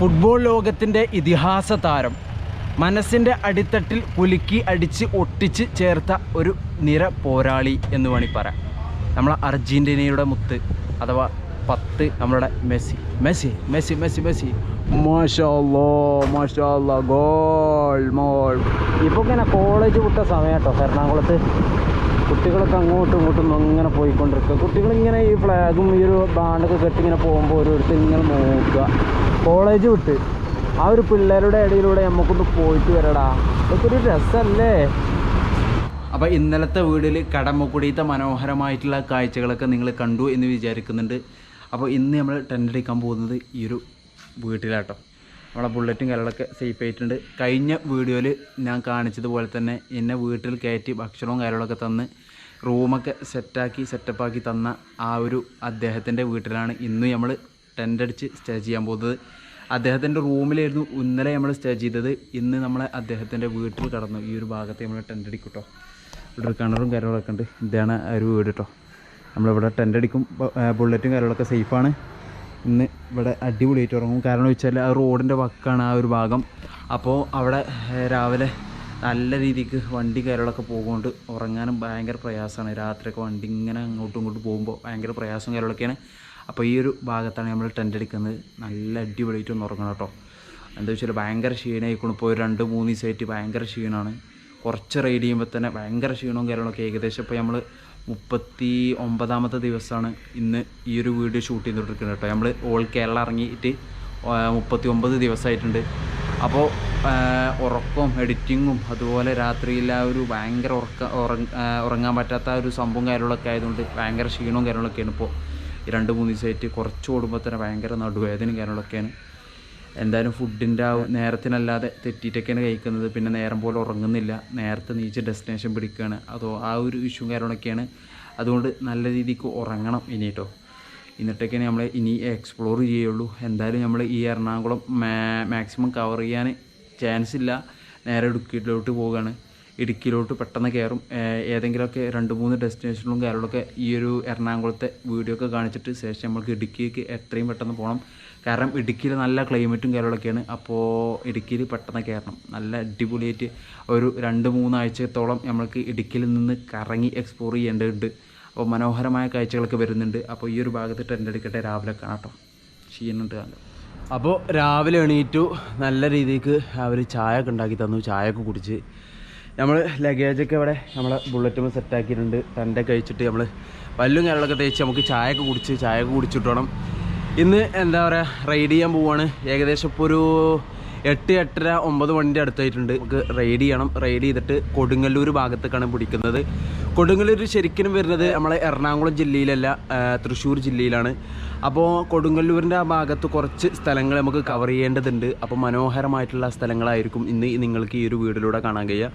Football ലോകത്തിൻ്റെ ഇതിഹാസ താരം, മനസ്സിൻ്റെ അടിത്തട്ടിൽ കുലുക്കി അടിച്ച് ഒട്ടിച്ച് ചേർത്ത ഒരു നിര പോരാളി എന്ന് വേണമെങ്കിൽ പറയാം. നമ്മളെ അർജൻറ്റീനയുടെ മുത്ത് അഥവാ 10 നമ്മളുടെ Messi Messi Messi Messi Messi മാഷാ അല്ലാഹ് ഗോൾ മോൾ. ഇപ്പോൾ ഇങ്ങനെ കോളേജ് വിട്ട സമയം കേട്ടോ എറണാകുളത്ത്. കുട്ടികളൊക്കെ അങ്ങോട്ടും ഇങ്ങോട്ടും അങ്ങനെ പോയിക്കൊണ്ടിരിക്കുക. കുട്ടികളിങ്ങനെ ഈ ഫ്ലാഗും ഈ ഒരു ബാണ്ടൊക്കെ കെട്ടി ഇങ്ങനെ പോകുമ്പോൾ ഓരോരുത്തർ ഇങ്ങനെ നോക്കുക. കോളേജ് വിട്ട് ആ ഒരു പിള്ളേരുടെ ഇടയിലൂടെ നമുക്കൊന്ന് പോയിട്ട് വരടാ, ഇതൊക്കെ ഒരു രസമല്ലേ. അപ്പോൾ ഇന്നലത്തെ വീഡിയോയിൽ കടമക്കുടിയത്തെ മനോഹരമായിട്ടുള്ള കാഴ്ചകളൊക്കെ നിങ്ങൾ കണ്ടു എന്ന് വിചാരിക്കുന്നുണ്ട്. അപ്പോൾ ഇന്ന് നമ്മൾ ടെൻ്റ് അടിക്കാൻ പോകുന്നത് ഈ ഒരു വീട്ടിലാട്ടോ. നമ്മളെ ബുള്ളറ്റും കാര്യങ്ങളൊക്കെ സേഫ് ആയിട്ടുണ്ട്. കഴിഞ്ഞ വീഡിയോയിൽ ഞാൻ കാണിച്ചതുപോലെ തന്നെ എന്നെ വീട്ടിൽ കയറ്റി ഭക്ഷണവും കാര്യങ്ങളൊക്കെ തന്ന് റൂമൊക്കെ സെറ്റപ്പാക്കി തന്ന ആ ഒരു അദ്ദേഹത്തിൻ്റെ വീട്ടിലാണ് ഇന്ന് നമ്മൾ ടെൻ്റ് അടിച്ച് സ്റ്റേ ചെയ്യാൻ പോകുന്നത്. അദ്ദേഹത്തിൻ്റെ റൂമിലായിരുന്നു ഇന്നലെ നമ്മൾ സ്റ്റേ ചെയ്തത്. ഇന്ന് നമ്മളെ അദ്ദേഹത്തിൻ്റെ വീട്ടിൽ കടന്നു. ഈ ഒരു ഭാഗത്ത് നമ്മൾ ടെൻ്റ് അടിക്കും കേട്ടോ. ഇവിടെ ഒരു കിണറും കാര്യങ്ങളൊക്കെ ഉണ്ട്. ഇതാണ് ഒരു വീട് കേട്ടോ. നമ്മളിവിടെ ടെൻ്റ് അടിക്കും. ബുള്ളറ്റും കാര്യങ്ങളൊക്കെ സേഫാണ്. ഇന്ന് ഇവിടെ അടിപൊളിയായിട്ട് ഉറങ്ങും. കാരണം വെച്ചാൽ ആ റോഡിൻ്റെ വക്കാണ് ആ ഒരു ഭാഗം. അപ്പോൾ അവിടെ രാവിലെ നല്ല രീതിക്ക് വണ്ടി കാര്യങ്ങളൊക്കെ പോകുകൊണ്ട് ഉറങ്ങാനും ഭയങ്കര പ്രയാസമാണ്. രാത്രിയൊക്കെ വണ്ടി ഇങ്ങനെ അങ്ങോട്ടും ഇങ്ങോട്ടും പോകുമ്പോൾ ഭയങ്കര പ്രയാസം കാര്യങ്ങളൊക്കെയാണ്. അപ്പോൾ ഈ ഒരു ഭാഗത്താണ് നമ്മൾ ടെൻ്റ് അടിക്കുന്നത്. നല്ല അടിപൊളിയായിട്ട് ഒന്ന് ഉറങ്ങണം കേട്ടോ. എന്താ വെച്ചാൽ ഭയങ്കര ക്ഷീണമായിക്കണം. ഇപ്പോൾ 2-3 ദിവസമായിട്ട് ഭയങ്കര ക്ഷീണമാണ്. കുറച്ച് റൈഡ് ചെയ്യുമ്പോൾ തന്നെ ഭയങ്കര ക്ഷീണവും കാര്യങ്ങളൊക്കെ. ഏകദേശം ഇപ്പോൾ നമ്മൾ 39ാമത്തെ ദിവസമാണ് ഇന്ന് ഈ ഒരു വീഡിയോ ഷൂട്ട് ചെയ്തുകൊണ്ടിരിക്കുന്നത് കേട്ടോ. നമ്മൾ ഓൾ കേരള ഇറങ്ങിയിട്ട് 39 ദിവസമായിട്ടുണ്ട്. അപ്പോൾ ഉറക്കവും എഡിറ്റിങ്ങും അതുപോലെ രാത്രിയിൽ ആ ഒരു ഭയങ്കര ഉറങ്ങാൻ പറ്റാത്ത ഒരു സംഭവം കാര്യങ്ങളൊക്കെ ആയതുകൊണ്ട് ഭയങ്കര ക്ഷീണവും കാര്യങ്ങളൊക്കെയാണ്. ഇപ്പോൾ 2-3 ദിവസമായിട്ട് കുറച്ച് ഓടുമ്പോൾ തന്നെ ഭയങ്കര നടുവേദനയും കാര്യങ്ങളൊക്കെയാണ്. എന്തായാലും ഫുഡിൻ്റെ ആ നേരത്തിനല്ലാതെ തെറ്റിയിട്ടൊക്കെയാണ് കഴിക്കുന്നത്. പിന്നെ നേരം പോലെ ഉറങ്ങുന്നില്ല. നേരത്തെ നീച്ച് ഡെസ്റ്റിനേഷൻ പിടിക്കുകയാണ്. അതോ ആ ഒരു ഇഷ്യൂ കാര്യങ്ങളൊക്കെയാണ്. അതുകൊണ്ട് നല്ല രീതിക്ക് ഉറങ്ങണം ഇനി കേട്ടോ. എന്നിട്ടൊക്കെയാണ് നമ്മൾ ഇനി എക്സ്പ്ലോർ ചെയ്യുള്ളൂ. എന്തായാലും നമ്മൾ ഈ എറണാകുളം മാക്സിമം കവർ ചെയ്യാൻ ചാൻസ് ഇല്ല. നേരെ ഇടുക്കിയിലോട്ട് പോവുകയാണ്. ഇടുക്കിയിലോട്ട് പെട്ടെന്ന് കയറും. ഏതെങ്കിലുമൊക്കെ 2-3 ഡെസ്റ്റിനേഷനിലും കാര്യങ്ങളൊക്കെ ഈ ഒരു എറണാകുളത്തെ വീഡിയോ ഒക്കെ കാണിച്ചിട്ട് ശേഷം നമുക്ക് ഇടുക്കിക്ക് എത്രയും പെട്ടെന്ന് പോകണം. കാരണം ഇടുക്കിയിൽ നല്ല ക്ലൈമറ്റും കാര്യങ്ങളൊക്കെയാണ്. അപ്പോൾ ഇടുക്കിയിൽ പെട്ടെന്ന് കയറണം. നല്ല അടിപൊളിയായിട്ട് ഒരു 2-3 ആഴ്ചത്തോളം നമ്മൾക്ക് ഇടുക്കിയിൽ നിന്ന് കറങ്ങി എക്സ്പ്ലോർ ചെയ്യേണ്ടതുണ്ട്. അപ്പോൾ മനോഹരമായ കാഴ്ചകളൊക്കെ വരുന്നുണ്ട്. അപ്പോൾ ഈ ഒരു ഭാഗത്ത് ടെൻ്റ് അടിക്കട്ടെ. രാവിലെ കാണാട്ടോ, ക്ഷീണുണ്ട് കാലം. അപ്പോൾ രാവിലെ എണീറ്റു. നല്ല രീതിക്ക് അവർ ചായ ഒക്കെ ഉണ്ടാക്കി തന്നു. ചായയൊക്കെ കുടിച്ച് നമ്മൾ ലഗേജൊക്കെ ഇവിടെ നമ്മളെ ബുള്ളറ്റുമ്പോൾ സെറ്റാക്കിയിട്ടുണ്ട്. ടെൻ്റൊക്കെ കഴിച്ചിട്ട് നമ്മൾ പല്ലും കാര്യങ്ങളൊക്കെ തേച്ച് നമുക്ക് ചായയൊക്കെ കുടിച്ചിട്ട് വേണം ഇന്ന് എന്താ പറയുക റൈഡ് ചെയ്യാൻ പോവുകയാണ്. ഏകദേശം ഇപ്പോൾ ഒരു 8-8:30-9 മണിൻ്റെ അടുത്തായിട്ടുണ്ട്. നമുക്ക് റൈഡ് ചെയ്യണം. റൈഡ് ചെയ്തിട്ട് കൊടുങ്ങല്ലൂർ ഭാഗത്തേക്കാണ് പിടിക്കുന്നത്. കൊടുങ്ങല്ലൂർ ശരിക്കും വരുന്നത് നമ്മളെ എറണാകുളം ജില്ലയിലല്ല, തൃശ്ശൂർ ജില്ലയിലാണ്. അപ്പോൾ കൊടുങ്ങല്ലൂരിൻ്റെ ആ ഭാഗത്ത് കുറച്ച് സ്ഥലങ്ങൾ നമുക്ക് കവർ ചെയ്യേണ്ടതുണ്ട്. അപ്പോൾ മനോഹരമായിട്ടുള്ള സ്ഥലങ്ങളായിരിക്കും ഇന്ന് നിങ്ങൾക്ക് ഈ ഒരു വീഡിയോയിലൂടെ കാണാൻ കഴിയുക.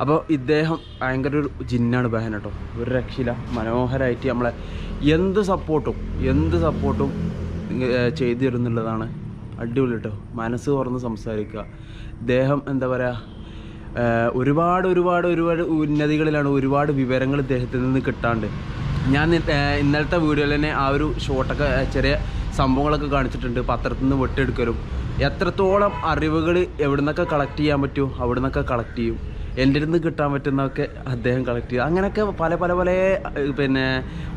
അപ്പോൾ ഇദ്ദേഹം ഭയങ്കര ഒരു ജിന്നാണ് ബഹൻ കേട്ടോ. ഒരു രക്ഷയില്ല. മനോഹരമായിട്ട് നമ്മളെ എന്ത് സപ്പോർട്ടും ചെയ്തു തരുന്നുള്ളതാണ്. അടിപൊളി കേട്ടോ. മനസ്സ് തുറന്ന് സംസാരിക്കുക. ഇദ്ദേഹം എന്താ പറയുക ഒരുപാട് ഉന്നതികളിലാണ്. ഒരുപാട് വിവരങ്ങൾ ഇദ്ദേഹത്തിൽ നിന്ന് കിട്ടാണ്ട്. ഞാൻ ഇന്നലത്തെ വീഡിയോയിൽ തന്നെ ആ ഒരു ഷോട്ടൊക്കെ ചെറിയ സംഭവങ്ങളൊക്കെ കാണിച്ചിട്ടുണ്ട്. പത്രത്തിൽ നിന്ന് വെട്ടിയെടുക്കലും എത്രത്തോളം അറിവുകൾ എവിടെ നിന്നൊക്കെ കളക്ട് ചെയ്യാൻ പറ്റുമോ അവിടെ നിന്നൊക്കെ കളക്ട് ചെയ്യും. എൻ്റെ അടുത്ത് നിന്ന് കിട്ടാൻ പറ്റുന്നതൊക്കെ അദ്ദേഹം കളക്ട് ചെയ്യും. അങ്ങനെയൊക്കെ പല പിന്നെ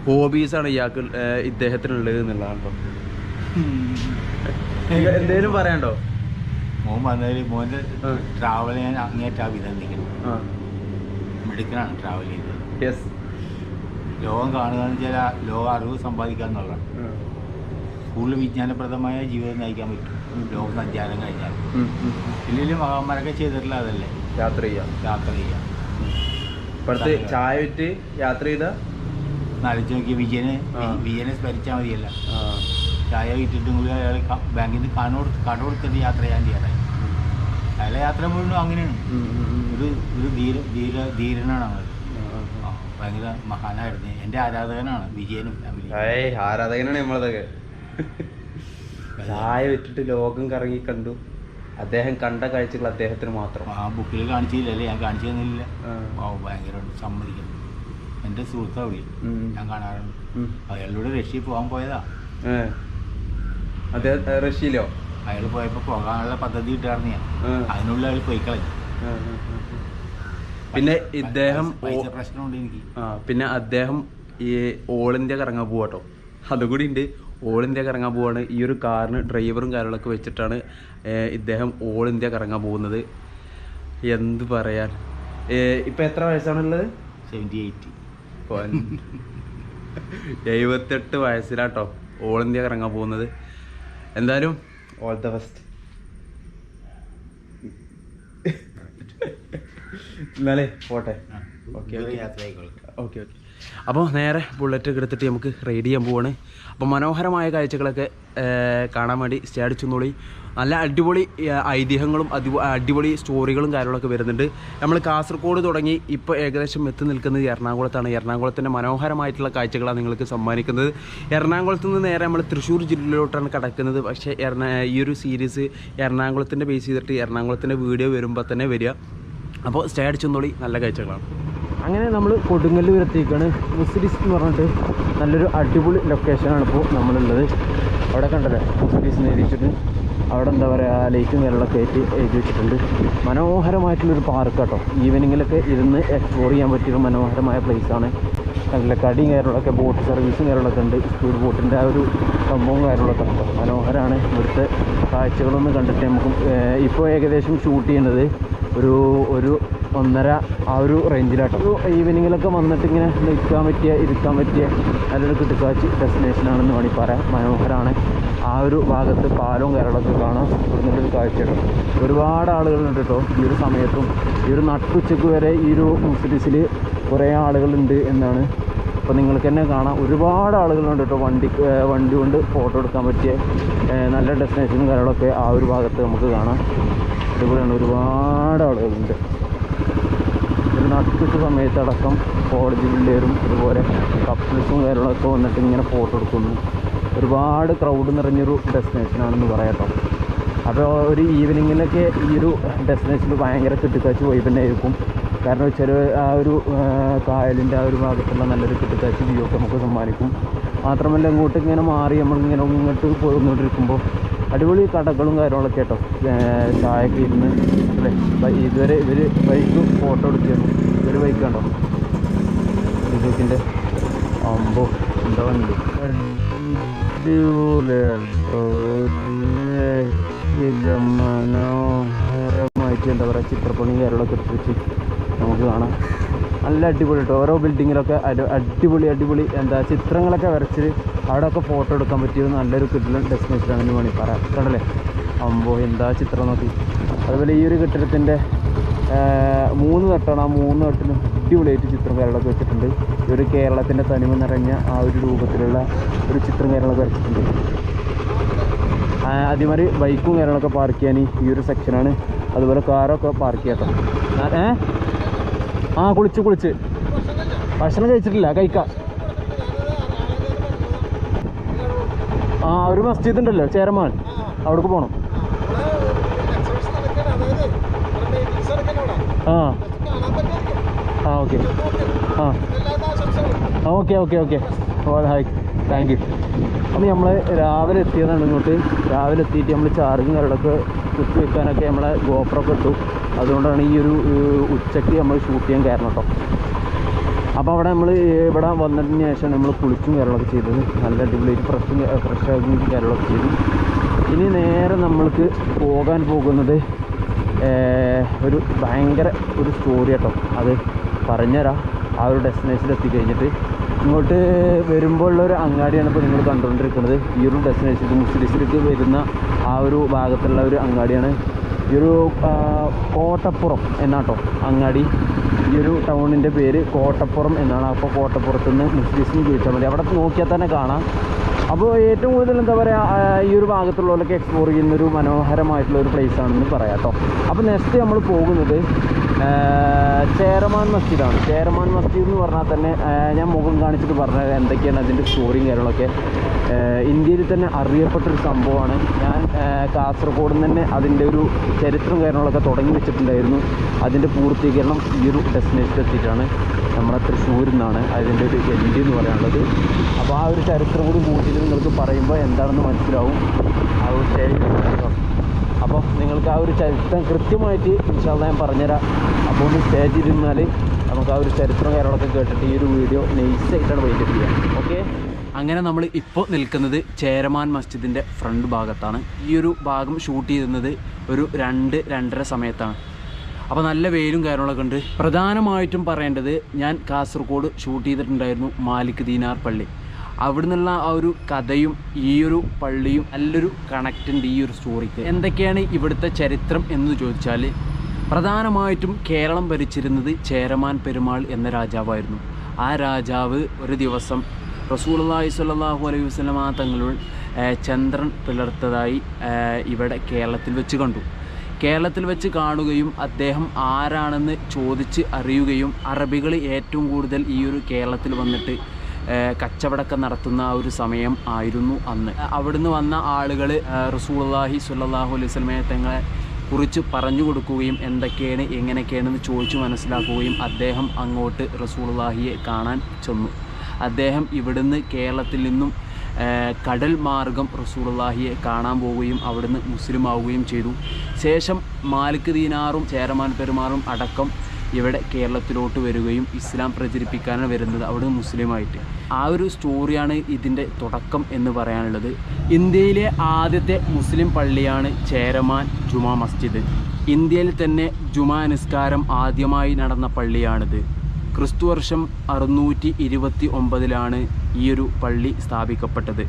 ഹോബീസാണ് ഇദ്ദേഹത്തിനുള്ളത് എന്നുള്ളതാണ് കേട്ടോ. എന്തേലും പറയാണ്ടോ? മോൻ വന്നതിൽ മോൻ്റെ ട്രാവൽ ഞാൻ അങ്ങേറ്റാ അഭിനന്ദിക്കണം. മിടുക്കനാണ് ട്രാവൽ ചെയ്തത്. യെസ്. ലോകം കാണുകയെന്ന് വെച്ചാൽ ലോക അറിവ് സമ്പാദിക്കുക എന്നുള്ളതാണ്. കൂടുതൽ വിജ്ഞാനപ്രദമായ ജീവിതം നയിക്കാൻ പറ്റും ലോക സഞ്ചാരം കഴിഞ്ഞാൽ. വലിയ മഹാന്മാരൊക്കെ ചെയ്തിട്ടില്ല അതല്ലേ, യാത്ര ചെയ്യാം. ഇപ്പോഴത്തെ ചായ വിറ്റ് യാത്ര ചെയ്ത നരച്ചു നോക്കി വിജയനെ സ്മരിച്ചാൽ മതിയല്ല. ചായ വിറ്റിട്ടും കൂടി അയാൾ ബാങ്കിൽ നിന്ന് കട കൊടുത്തിട്ട് യാത്ര ചെയ്യാൻ ചെയ്യാറായി. അയാളെ യാത്ര മുഴുവൻ അങ്ങനെയാണ്. ഒരു ധീരനാണ് അവൾ. ഭയങ്കര മഹാനായിരുന്നു. എൻ്റെ ആരാധകനാണ് വിജയനും ഫാമിലി. ആരാധകനാണ് നമ്മളതൊക്കെ. ചായ വിറ്റിട്ട് ലോകം കറങ്ങി കണ്ടു. അദ്ദേഹം കണ്ട കാഴ്ചകൾ അദ്ദേഹത്തിന് മാത്രം. ആ ബുക്കിൽ കാണിച്ചില്ലല്ലേ, ഞാൻ കാണിച്ചു തന്നില്ല. ഭയങ്കര സമ്മതിക്കണം. എൻ്റെ സുഹൃത്താ വിളി, ഞാൻ കാണാറുണ്ട്. അയാളോട് റഷ്യയിൽ പോകാൻ പോയതാ. അദ്ദേഹം റഷ്യയിലോ? അയാൾ പോയപ്പോൾ പോകാനുള്ള പദ്ധതി കിട്ടാറുണ്ട് ഞാൻ. അതിനുള്ളിൽ അയാൾ പോയി കളഞ്ഞു. പിന്നെ ഇദ്ദേഹം പ്രശ്നമുണ്ട് എനിക്ക്. പിന്നെ അദ്ദേഹം ഈ ഓൾ ഇന്ത്യ കറങ്ങാൻ പോവാട്ടോ. അതുകൂടി ഉണ്ട്. ഓൾ ഇന്ത്യ കറങ്ങാൻ പോവാണ്. ഈ ഒരു കാറിന് ഡ്രൈവറും കാര്യങ്ങളൊക്കെ വെച്ചിട്ടാണ് ഇദ്ദേഹം ഓൾ ഇന്ത്യ കറങ്ങാൻ പോകുന്നത്. എന്ത് പറയാൻ. ഇപ്പം എത്ര വയസ്സാണുള്ളത്? 78 വയസ്സിലാട്ടോ ഓൾ ഇന്ത്യ കറങ്ങാൻ പോകുന്നത്. എന്തായാലും ഓൾ ദ ബെസ്റ്റ്. എന്നാലേ പോട്ടെ. Okay okay. അപ്പോൾ നേരെ ബുള്ളറ്റ് എടുത്തിട്ട് നമുക്ക് റൈഡ് ചെയ്യാൻ പോവാണ്. അപ്പോൾ മനോഹരമായ കാഴ്ചകളൊക്കെ കാണാൻ വേണ്ടി സ്റ്റേ അടിച്ചൊന്നുകൂടി. നല്ല അടിപൊളി ഐതിഹ്യങ്ങളും അടിപൊളി സ്റ്റോറികളും കാര്യങ്ങളൊക്കെ വരുന്നുണ്ട്. നമ്മൾ കാസർഗോഡ് തുടങ്ങി ഇപ്പോൾ ഏകദേശം എത്തി നിൽക്കുന്നത് എറണാകുളത്താണ്. എറണാകുളത്തിൻ്റെ മനോഹരമായിട്ടുള്ള കാഴ്ചകളാണ് നിങ്ങൾക്ക് സമ്മാനിക്കുന്നത്. എറണാകുളത്ത് നിന്ന് നേരെ നമ്മൾ തൃശ്ശൂർ ജില്ലയിലോട്ടാണ് കടക്കുന്നത്. പക്ഷേ ഈ ഒരു സീരീസ് എറണാകുളത്തിൻ്റെ ബേസ് ചെയ്തിട്ട് എറണാകുളത്തിൻ്റെ വീഡിയോ വരുമ്പോൾ തന്നെ വരിക. അപ്പോൾ സ്റ്റേ അടിച്ചൊന്നുകൂടി നല്ല കാഴ്ചകളാണ്. അങ്ങനെ നമ്മൾ കൊടുങ്ങല്ലൂരെത്തിക്കാണ്. മുസ്ലിസ് എന്ന് പറഞ്ഞിട്ട് നല്ലൊരു അടിപൊളി ലൊക്കേഷനാണ് ഇപ്പോൾ നമ്മളുള്ളത്. അവിടെ കണ്ടല്ലേ മുസ്ലിസ് എഴുതിച്ചിട്ട് അവിടെ എന്താ പറയുക ലൈറ്റും കാര്യങ്ങളൊക്കെ എഴുതി വെച്ചിട്ടുണ്ട്. മനോഹരമായിട്ടുള്ളൊരു പാർക്ക് കേട്ടോ. ഈവനിങ്ങിലൊക്കെ ഇരുന്ന് എക്സ്പ്ലോർ ചെയ്യാൻ പറ്റിയൊരു മനോഹരമായ പ്ലേസാണ്. നല്ല കടിയും കാര്യങ്ങളൊക്കെ ബോട്ട് സർവീസും കാര്യങ്ങളൊക്കെ ഉണ്ട്. സ്പീഡ് ബോട്ടിൻ്റെ ആ ഒരു സംഭവവും കാര്യങ്ങളൊക്കെ ഉണ്ട്. മനോഹരമാണ്. ഇവിടുത്തെ കാഴ്ചകളൊന്നും കണ്ടിട്ട് നമുക്ക് ഇപ്പോൾ ഏകദേശം ഷൂട്ട് ചെയ്യുന്നത് ഒരു 1.5 ആ ഒരു റേഞ്ചിലാട്ടോ. ഒരു ഈവനിങ്ങിലൊക്കെ വന്നിട്ട് ഇങ്ങനെ ഇരിക്കാൻ പറ്റിയ നല്ലൊരു കിട്ടുകാച്ചി ഡെസ്റ്റിനേഷനാണെന്ന് വേണമെങ്കിൽ പറയാം. മനോഹരമാണ്. ആ ഒരു ഭാഗത്ത് പാലവും കാര്യങ്ങളൊക്കെ കാണാം. ഇവിടുന്നൊരു കാഴ്ചയുണ്ട്. ഒരുപാട് ആളുകളുണ്ട് കേട്ടോ. ഈ ഒരു സമയത്തും ഈ ഒരു നട്ടുച്ചയ്ക്ക് വരെ ഈ ഒരു മുസ്ലിസിൽ കുറേ ആളുകളുണ്ട് എന്നാണ്. അപ്പോൾ നിങ്ങൾക്ക് തന്നെ കാണാം. ഒരുപാട് ആളുകളുണ്ട് കേട്ടോ. വണ്ടി കൊണ്ട് ഫോട്ടോ എടുക്കാൻ പറ്റിയ നല്ല ഡെസ്റ്റിനേഷനും കാര്യങ്ങളൊക്കെ ആ ഒരു ഭാഗത്ത് നമുക്ക് കാണാം. അതുപോലെയാണ് ഒരുപാട് ആളുകളുണ്ട്. ഒരു നട്ടുച്ച സമയത്തടക്കം കോളേജ് പിള്ളേരും അതുപോലെ കപ്പിൾസും കാര്യങ്ങളൊക്കെ വന്നിട്ട് ഇങ്ങനെ ഫോട്ടോ എടുക്കുന്നു. ഒരുപാട് ക്രൗഡ് നിറഞ്ഞൊരു ഡെസ്റ്റിനേഷനാണെന്ന് പറയാട്ടോ. അപ്പോൾ ഒരു ഈവനിങ്ങിലൊക്കെ ഈ ഒരു ഡെസ്റ്റിനേഷനിൽ ഭയങ്കര കിട്ടുകാച്ചി വൈബ് തന്നെ ആയിരിക്കും. കാരണം വെച്ചാൽ ആ ഒരു കായലിൻ്റെ ആ ഒരു ഭാഗത്തുള്ള നല്ലൊരു കിട്ടുകാച്ചി വ്യൂ ഒക്കെ നമുക്ക് സമ്മാനിക്കും. മാത്രമല്ല ഇങ്ങോട്ട് ഇങ്ങനെ മാറി നമ്മളിങ്ങനെ ഇങ്ങോട്ട് പോയിക്കൊണ്ടിരിക്കുമ്പോൾ അടിപൊളി കടകളും കാര്യങ്ങളൊക്കെ കേട്ടോ. ചായയൊക്കെ ഇരുന്ന് അല്ലേ. ഇതുവരെ ഇവർ ബൈക്ക് ഫോട്ടോ എടുക്കുന്നു. ഇവർ ബൈക്ക് കണ്ടോ ബൈക്കിൻ്റെ അമ്പോ എന്താ വണ്ടി മനോഹരമായിട്ട് എന്താ പറയുക ചിത്രപ്പണിയും കാര്യങ്ങളൊക്കെ എടുത്ത് വെച്ച് നമുക്ക് കാണാം. നല്ല അടിപൊളി കേട്ടോ. ഓരോ ബിൽഡിങ്ങിലൊക്കെ അടിപൊളി എന്താ ചിത്രങ്ങളൊക്കെ വരച്ച് അവിടെയൊക്കെ ഫോട്ടോ എടുക്കാൻ പറ്റിയത് നല്ലൊരു കിഡിലൻ ഡെസ്റ്റിനേഷനാണെന്ന് വേണമെങ്കിൽ പറയാം. കണ്ടല്ലേ അമ്പോ എന്താ ചിത്രം നോക്കി. അതുപോലെ ഈ ഒരു കെട്ടിടത്തിൻ്റെ 3 തട്ടാണ്. ആ 3 തട്ടിലും അടിപൊളിയായിട്ട് ചിത്രം കാര്യങ്ങളൊക്കെ വെച്ചിട്ടുണ്ട്. ഈ ഒരു കേരളത്തിൻ്റെ തനിമ നിറഞ്ഞ ആ ഒരു രൂപത്തിലുള്ള ഒരു ചിത്രം കാര്യങ്ങളൊക്കെ വെച്ചിട്ടുണ്ട്. അതേമാതിരി ബൈക്കും കാര്യങ്ങളൊക്കെ പാർക്ക് ചെയ്യാൻ ഈ ഒരു സെക്ഷനാണ്. അതുപോലെ കാറൊക്കെ പാർക്ക് ചെയ്യാം കേട്ടോ. കുളിച്ച് ഭക്ഷണം കഴിച്ചിട്ടില്ല, കഴിക്കാം. ഒരു മസ്ജിദ് ഉണ്ടല്ലോ ചേരമാൻ, അവിടേക്ക് പോകണം. Okay hi, thank you. അപ്പോൾ നമ്മൾ രാവിലെ എത്തിയതാണ് ഇങ്ങോട്ട്. രാവിലെ എത്തിയിട്ട് നമ്മൾ ചാർജും കാര്യങ്ങളൊക്കെ കുത്തി വെക്കാനൊക്കെ നമ്മളെ ഗോപ്രൊക്കെ ഇട്ടു. അതുകൊണ്ടാണ് ഈ ഒരു ഉച്ചയ്ക്ക് നമ്മൾ ഷൂട്ട് ചെയ്യാൻ കാരണം കേട്ടോ. അപ്പോൾ അവിടെ നമ്മൾ ഇവിടെ വന്നതിന് ശേഷം നമ്മൾ കുളിച്ചും കാര്യങ്ങളൊക്കെ ചെയ്തത്. നല്ല അടിപൊളിയായിട്ട് ഫ്രഷാകും കാര്യങ്ങളൊക്കെ ചെയ്തു. ഇനി നേരെ നമ്മൾക്ക് പോകാൻ പോകുന്നത് ഒരു ഭയങ്കര ഒരു സ്റ്റോറി കേട്ടോ. അത് പറഞ്ഞുതരാം. ആ ഒരു ഡെസ്റ്റിനേഷനിൽ എത്തിക്കഴിഞ്ഞിട്ട് ഇങ്ങോട്ട് വരുമ്പോൾ ഉള്ളൊരു അങ്ങാടിയാണ് ഇപ്പോൾ നിങ്ങൾ കണ്ടുകൊണ്ടിരിക്കുന്നത്. ഈ ഒരു ഡെസ്റ്റിനേഷൻ മുസ്ലിസിലേക്ക് വരുന്ന ആ ഒരു ഭാഗത്തുള്ള ഒരു അങ്ങാടിയാണ്. ഈ ഒരു കോട്ടപ്പുറം എന്നാട്ടോ അങ്ങാടി. ഈ ഒരു ടൗണിൻ്റെ പേര് കോട്ടപ്പുറം എന്നാണ്. അപ്പോൾ കോട്ടപ്പുറത്ത് നിന്ന് മുസ്ലിസിന് ചോദിച്ചാൽ മതി, അവിടെ നോക്കിയാൽ തന്നെ കാണാം. അപ്പോൾ ഏറ്റവും കൂടുതൽ എന്താ പറയുക ഈ ഒരു ഭാഗത്തുള്ളവരൊക്കെ എക്സ്പ്ലോർ ചെയ്യുന്നൊരു മനോഹരമായിട്ടുള്ള ഒരു പ്ലേസ് ആണെന്ന് പറയാം കേട്ടോ. അപ്പോൾ നെക്സ്റ്റ് നമ്മൾ പോകുന്നത് ചേരമാൻ മസ്ജിദാണ്. ചേരമാൻ മസ്ജിദ് എന്ന് പറഞ്ഞാൽ തന്നെ ഞാൻ മുഖം കാണിച്ചിട്ട് പറഞ്ഞത് എന്തൊക്കെയാണ് അതിൻ്റെ സ്റ്റോറിയും കാര്യങ്ങളൊക്കെ. ഇന്ത്യയിൽ തന്നെ അറിയപ്പെട്ടൊരു സംഭവമാണ്. ഞാൻ കാസർഗോഡ് തന്നെ അതിൻ്റെ ഒരു ചരിത്രം കാര്യങ്ങളൊക്കെ തുടങ്ങി വെച്ചിട്ടുണ്ടായിരുന്നു. അതിൻ്റെ പൂർത്തീകരണം ഈ ഒരു ഡെസ്റ്റിനേഷൻ എത്തിയിട്ടാണ്. നമ്മുടെ തൃശ്ശൂരിൽ നിന്നാണ് അതിൻ്റെ ഒരു എൻഡ് എന്ന് പറയാനുള്ളത്. അപ്പോൾ ആ ഒരു ചരിത്രം കൂടി കൂട്ടിയിട്ട് നിങ്ങൾക്ക് പറയുമ്പോൾ എന്താണെന്ന് മനസ്സിലാവും. ആ ഒരു സ്റ്റേജ്. അപ്പോൾ നിങ്ങൾക്ക് ആ ഒരു ചരിത്രം കൃത്യമായിട്ട് ഇൻഷാല്ലാ ഞാൻ പറഞ്ഞുതരാം. അപ്പോൾ ഒന്ന് സ്റ്റേജിൽ ഇരുന്നാൽ നമുക്ക് ആ ഒരു ചരിത്രം കാര്യങ്ങളൊക്കെ കേട്ടിട്ട് ഈ ഒരു വീഡിയോ നൈസായിട്ടാണ് വൈൻഡപ്പ് ചെയ്യാം. ഓക്കെ, അങ്ങനെ നമ്മൾ ഇപ്പോൾ നിൽക്കുന്നത് ചേരമാൻ മസ്ജിദിൻ്റെ ഫ്രണ്ട് ഭാഗത്താണ്. ഈ ഒരു ഭാഗം ഷൂട്ട് ചെയ്യുന്നത് ഒരു 2-2:30 സമയത്താണ്. അപ്പോൾ നല്ല വെയിലും കാര്യങ്ങളൊക്കെ ഉണ്ട്. പ്രധാനമായിട്ടും പറയേണ്ടത്, ഞാൻ കാസർഗോഡ് ഷൂട്ട് ചെയ്തിട്ടുണ്ടായിരുന്നു മാലിക് ദീനാർ പള്ളി. അവിടെ നിന്നുള്ള ആ ഒരു കഥയും ഈ ഒരു പള്ളിയും നല്ലൊരു കണക്റ്റ് ഉണ്ട് ഈ ഒരു സ്റ്റോറിക്ക്. എന്തൊക്കെയാണ് ഇവിടുത്തെ ചരിത്രം എന്ന് ചോദിച്ചാൽ, പ്രധാനമായിട്ടും കേരളം ഭരിച്ചിരുന്നത് ചേരമാൻ പെരുമാൾ എന്ന രാജാവായിരുന്നു. ആ രാജാവ് ഒരു ദിവസം റസൂലുള്ളാഹി സ്വല്ലല്ലാഹു അലൈഹി വസല്ലമ തങ്ങളുടെ ചന്ദ്രൻ പിളർത്തതായി ഇവിടെ കേരളത്തിൽ വെച്ച് കണ്ടു. കേരളത്തിൽ വെച്ച് കാണുകയും അദ്ദേഹം ആരാണെന്ന് ചോദിച്ച് അറിയുകയും അറബികൾ ഏറ്റവും കൂടുതൽ ഈ ഒരു കേരളത്തിൽ വന്നിട്ട് കച്ചവടമൊക്കെ നടത്തുന്ന ആ ഒരു സമയം ആയിരുന്നു അന്ന്. അവിടുന്ന് വന്ന ആളുകൾ റസൂലുള്ളാഹി സ്വല്ലല്ലാഹു അലൈഹി വസല്ലമയെ തങ്ങളെ കുറിച്ച് പറഞ്ഞു കൊടുക്കുകയും എന്തൊക്കെയാണ് എങ്ങനെയൊക്കെയാണെന്ന് ചോദിച്ചു മനസ്സിലാക്കുകയും അദ്ദേഹം അങ്ങോട്ട് റസൂലുള്ളാഹിയെ കാണാൻ ചെന്നു. അദ്ദേഹം ഇവിടുന്ന് കേരളത്തിൽ നിന്നും കടൽ മാർഗം റസൂലുള്ളാഹിയെ കാണാൻ പോവുകയും അവിടുന്ന് മുസ്ലിം ആവുകയും ചെയ്തു. ശേഷം മാലിക് ദീനാറും ചേരമാൻ പെരുമാറും അടക്കം ഇവിടെ കേരളത്തിലോട്ട് വരികയും ഇസ്ലാം പ്രചരിപ്പിക്കാനാണ് വരുന്നത്, അവിടെ മുസ്ലിമായിട്ട്. ആ ഒരു സ്റ്റോറിയാണ് ഇതിൻ്റെ തുടക്കം എന്ന് പറയാനുള്ളത്. ഇന്ത്യയിലെ ആദ്യത്തെ മുസ്ലിം പള്ളിയാണ് ചേരമാൻ ജുമാ മസ്ജിദ്. ഇന്ത്യയിൽ തന്നെ ജുമാ നിസ്കാരം ആദ്യമായി നടന്ന പള്ളിയാണിത്. ക്രിസ്തുവർഷം 629 ഈ ഒരു പള്ളി സ്ഥാപിക്കപ്പെട്ടത്.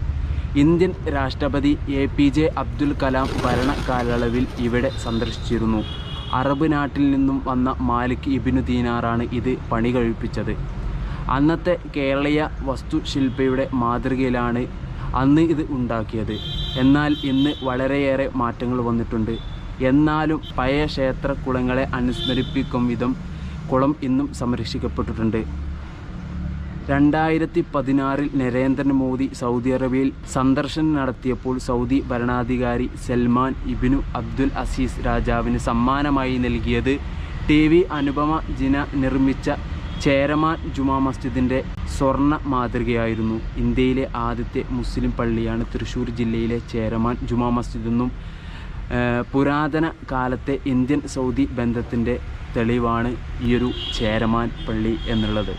ഇന്ത്യൻ രാഷ്ട്രപതി APJ അബ്ദുൽ കലാം ഭരണ കാലയളവിൽ ഇവിടെ സന്ദർശിച്ചിരുന്നു. അറബ് നാട്ടിൽ നിന്നും വന്ന മാലിക് ഇബ്നു ദീനാറാണ് ഇത് പണി കഴിപ്പിച്ചത്. അന്നത്തെ കേരളീയ വാസ്തുശില്പിയുടെ മാതൃകയിലാണ് അന്ന് ഇത് ഉണ്ടാക്കിയത്. എന്നാൽ ഇന്ന് വളരെയേറെ മാറ്റങ്ങൾ വന്നിട്ടുണ്ട്. എന്നാലും പഴയ ക്ഷേത്രക്കുളങ്ങളെ അനുസ്മരിപ്പിക്കും വിധം കുളം ഇന്നും സംരക്ഷിക്കപ്പെട്ടിട്ടുണ്ട്. 2016 നരേന്ദ്രമോദി സൗദി അറേബ്യയിൽ സന്ദർശനം നടത്തിയപ്പോൾ സൗദി ഭരണാധികാരി സൽമാൻ ഇബ്നു അബ്ദുൽ അസീസ് രാജാവിന് സമ്മാനമായി നൽകിയത് TV അനുപമ ജിന നിർമ്മിച്ച ചേരമാൻ ജുമാ മസ്ജിദിൻ്റെ സ്വർണ്ണ മാതൃകയായിരുന്നു. ഇന്ത്യയിലെ ആദ്യത്തെ മുസ്ലിം പള്ളിയാണ് തൃശ്ശൂർ ജില്ലയിലെ ചേരമാൻ ജുമാ മസ്ജിദ് എന്നും പുരാതന കാലത്തെ ഇന്ത്യൻ സൗദി ബന്ധത്തിൻ്റെ തെളിവാണ് ഈ ഒരു ചേരമാൻ പള്ളി എന്നുള്ളത്.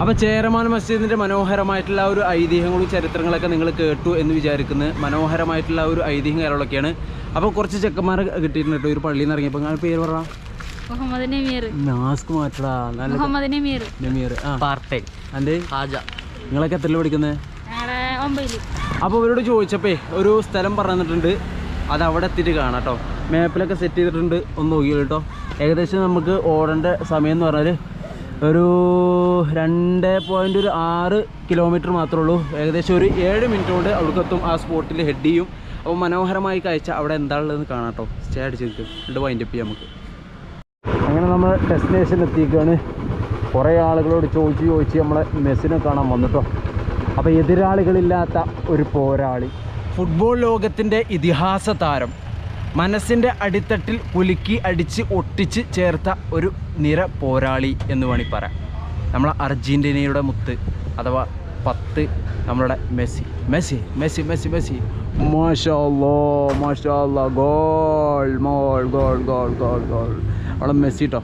അപ്പോൾ ചേരമാൻ മസ്ജിദിൻ്റെ മനോഹരമായിട്ടുള്ള ഒരു ഐതിഹ്യങ്ങളും ചരിത്രങ്ങളൊക്കെ നിങ്ങൾ കേട്ടു എന്ന് വിചാരിക്കുന്നത്. മനോഹരമായിട്ടുള്ള ഒരു ഐതിഹ്യം കാര്യങ്ങളൊക്കെയാണ്. അപ്പോൾ കുറച്ച് ചെക്കന്മാരെ കിട്ടിയിട്ടുണ്ട് കേട്ടോ ഒരു പള്ളിയിൽ നിന്ന് ഇറങ്ങിയപ്പോൾ. നിങ്ങൾ പേര് പറ. മാസ്ക് മാറ്റടാ. നമീർ. നിങ്ങളൊക്കെ എത്രയിൽ പഠിക്കുന്നത്? അപ്പോൾ ഇവരോട് ചോദിച്ചപ്പോ ഒരു സ്ഥലം പറഞ്ഞിട്ടുണ്ട്, അത് അവിടെ എത്തിയിട്ട് കാണാം കേട്ടോ. മാപ്പിലൊക്കെ സെറ്റ് ചെയ്തിട്ടുണ്ട്, ഒന്ന് നോക്കി കേട്ടോ. ഏകദേശം നമുക്ക് ഓടേണ്ട സമയം എന്ന് പറഞ്ഞാൽ ഒരു 2.6 കിലോമീറ്റർ മാത്രമേ ഉള്ളൂ. ഏകദേശം ഒരു 7 മിനിറ്റ് കൊണ്ട് അവിടേക്ക് എത്തും. ആ സ്പോട്ടിൽ ഹെഡ് ചെയ്യും. അപ്പോൾ മനോഹരമായി കാഴ്ച അവിടെ എന്താണുള്ളതെന്ന് കാണാം കേട്ടോ. സ്റ്റേ അടിച്ചിട്ട് എന്നിട്ട് വൈൻഡപ്പ് ചെയ്യാം നമുക്ക്. അങ്ങനെ നമ്മൾ ഡെസ്റ്റിനേഷൻ എത്തിക്കുകയാണ്. കുറേ ആളുകളോട് ചോദിച്ച് നമ്മളെ മെസ്സിനെ കാണാൻ വന്നിട്ടോ. അപ്പോൾ എതിരാളികളില്ലാത്ത ഒരു പോരാളി, ഫുട്ബോൾ ലോകത്തിൻ്റെ ഇതിഹാസ താരം, മനസ്സിൻ്റെ അടിത്തട്ടിൽ കുലുക്കി അടിച്ച് ഒട്ടിച്ച് ചേർത്ത ഒരു നിര പോരാളി എന്ന് വേണമെങ്കിൽ പറയാം. നമ്മളെ അർജൻറ്റീനയുടെ മുത്ത് അഥവാ 10 നമ്മളുടെ മെസ്സി. മാഷാ അല്ലാഹ്, ഗോൾ അവിടെ മെസ്സി കേട്ടോ.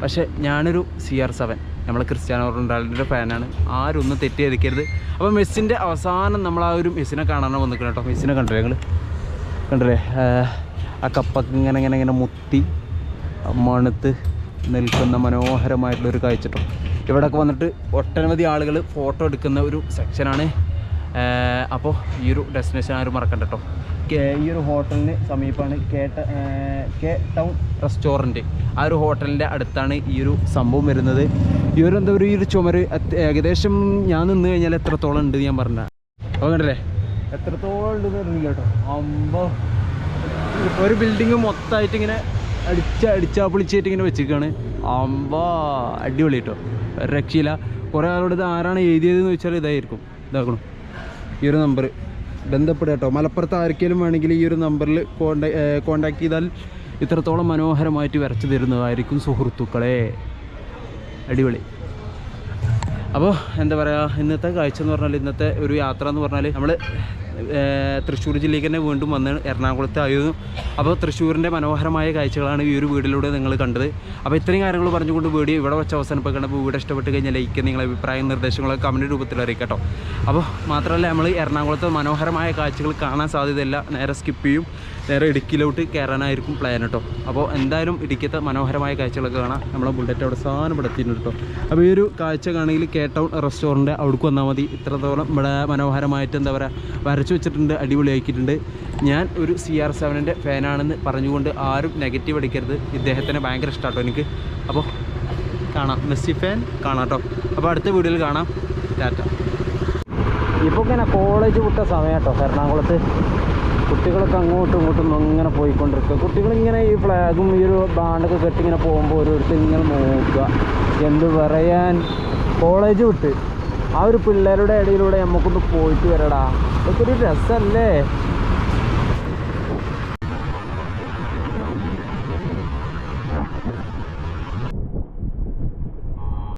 പക്ഷേ ഞാനൊരു CR7 നമ്മളെ ക്രിസ്ത്യാനോ റൊണാൾഡോയുടെ ഫാനാണ്. ആരും ഒന്നും തെറ്റിദ്ധരിക്കരുത്. അപ്പോൾ മെസ്സിൻ്റെ അവസാനം നമ്മൾ ആ ഒരു മെസ്സിനെ കാണാനാണ് വന്നിരിക്കണം കേട്ടോ. മെസ്സിനെ കണ്ടില്ലേ ആ കപ്പൊക്കെ ഇങ്ങനെ മുത്തി മണത്ത് നിൽക്കുന്ന മനോഹരമായിട്ടുള്ളൊരു കാഴ്ച കേട്ടോ. ഇവിടെയൊക്കെ വന്നിട്ട് ഒട്ടനവധി ആളുകൾ ഫോട്ടോ എടുക്കുന്ന ഒരു സെക്ഷനാണ്. അപ്പോൾ ഈ ഒരു ഡെസ്റ്റിനേഷൻ ആരും മറക്കണ്ട കേട്ടോ. ഈ ഒരു ഹോട്ടലിന് സമീപമാണ് കെ ടൗൺ റെസ്റ്റോറൻറ്റ്. ആ ഒരു ഹോട്ടലിൻ്റെ അടുത്താണ് ഈ ഒരു സംഭവം വരുന്നത്. ഈ ഒരു എന്താ പറയുക, ഈ ഒരു ചുമര് ഏകദേശം ഞാൻ നിന്ന് കഴിഞ്ഞാൽ എത്രത്തോളം ഉണ്ട് ഞാൻ പറഞ്ഞ. അപ്പോൾ കണ്ടല്ലേ എത്രത്തോളം ഉണ്ടെന്ന് അറിയില്ല കേട്ടോ. ഒരു ബിൽഡിങ് മൊത്തമായിട്ട് ഇങ്ങനെ അടിച്ചാ പൊളിച്ചായിട്ട് ഇങ്ങനെ വെച്ചിരിക്കുകയാണ്. അമ്പാ അടിപൊളി കേട്ടോ, രക്ഷയില്ല. കുറേ ആളോട് ഇത് ആരാണ് എഴുതിയതെന്ന് വെച്ചാൽ ഇതായിരിക്കും. ഇതാക്കണം, ഈ ഒരു നമ്പർ ബന്ധപ്പെടുക കേട്ടോ. മലപ്പുറത്ത് ആർക്കെങ്കിലും വേണമെങ്കിൽ ഈ ഒരു നമ്പറിൽ കോണ്ടാക്ട് ചെയ്താൽ ഇത്രത്തോളം മനോഹരമായിട്ട് വരച്ച് തരുന്നതായിരിക്കും സുഹൃത്തുക്കളെ. അടിപൊളി. അപ്പോൾ എന്താ പറയുക, ഇന്നത്തെ കാഴ്ച എന്ന് പറഞ്ഞാൽ, ഇന്നത്തെ ഒരു യാത്ര എന്ന് പറഞ്ഞാൽ നമ്മൾ തൃശ്ശൂർ ജില്ലയ്ക്ക് തന്നെ വീണ്ടും വന്ന് എറണാകുളത്തായിരുന്നു. അപ്പോൾ തൃശ്ശൂരിൻ്റെ മനോഹരമായ കാഴ്ചകളാണ് ഈ ഒരു വീഡിയോയിലൂടെ നിങ്ങൾ കണ്ടത്. അപ്പോൾ ഇത്രയും കാര്യങ്ങൾ പറഞ്ഞുകൊണ്ട് വീഡിയോ ഇവിടെ വെച്ച് അവസാനിപ്പിക്കണം. അപ്പോൾ വീഡിയോ ഇഷ്ടപ്പെട്ട് കഴിഞ്ഞാൽ ലൈക്ക്, നിങ്ങളുടെ അഭിപ്രായം നിർദ്ദേശങ്ങളൊക്കെ കമൻറ്റ് രൂപത്തിൽ അറിയിക്കാം കേട്ടോ. അപ്പോൾ മാത്രമല്ല, നമ്മൾ എറണാകുളത്തെ മനോഹരമായ കാഴ്ചകൾ കാണാൻ സാധ്യതയില്ല, നേരെ സ്കിപ്പ് ചെയ്യും, നേരെ ഇടുക്കിയിലോട്ട് കയറാനായിരിക്കും പ്ലാൻ കേട്ടോ. അപ്പോൾ എന്തായാലും ഇടുക്കിയത്തെ മനോഹരമായ കാഴ്ചകളൊക്കെ കാണാം. നമ്മളെ ബുള്ളറ്റ് അവിടെ സാധനപ്പെടുത്തിയിട്ടുണ്ട് കേട്ടോ. അപ്പോൾ ഈ ഒരു കാഴ്ച കാണുമെങ്കിൽ കേട്ടൗൺ റെസ്റ്റോറൻറ്റ് അവിടേക്ക് വന്നാൽ മതി. ഇത്രത്തോളം ഇവിടെ മനോഹരമായിട്ട് എന്താ പറയുക വരച്ച് വെച്ചിട്ടുണ്ട്, അടിപൊളിയാക്കിയിട്ടുണ്ട്. ഞാൻ ഒരു CR7ൻ്റെ ഫാനാണെന്ന് പറഞ്ഞുകൊണ്ട് ആരും നെഗറ്റീവ് അടിക്കരുത്. ഇദ്ദേഹത്തിന് ഭയങ്കര ഇഷ്ടമാട്ടോ എനിക്ക്. അപ്പോൾ കാണാം, മെസ്സി ഫാൻ കാണാം കേട്ടോ. അപ്പോൾ അടുത്ത വീഡിയോയിൽ കാണാം. ടാറ്റ. ഇപ്പോൾ ഇങ്ങനെ കോളേജ് വിട്ട സമയം കേട്ടോ എറണാകുളത്ത്. കുട്ടികളൊക്കെ അങ്ങോട്ടും ഇങ്ങോട്ടും ഇങ്ങനെ പോയിക്കൊണ്ടിരിക്കുക. കുട്ടികളിങ്ങനെ ഈ ഫ്ലാഗും ഈ ഒരു ബാണ്ടൊക്കെ കെട്ടി ഇങ്ങനെ പോകുമ്പോൾ ഓരോരുത്തർ ഇങ്ങനെ നോക്കുക. എന്ത് പറയാൻ, കോളേജ് വിട്ട് ആ ഒരു പിള്ളേരുടെ ഇടയിലൂടെ നമുക്കൊന്ന് പോയിട്ട് വരടാ. അതൊക്കെ ഒരു രസമല്ലേ.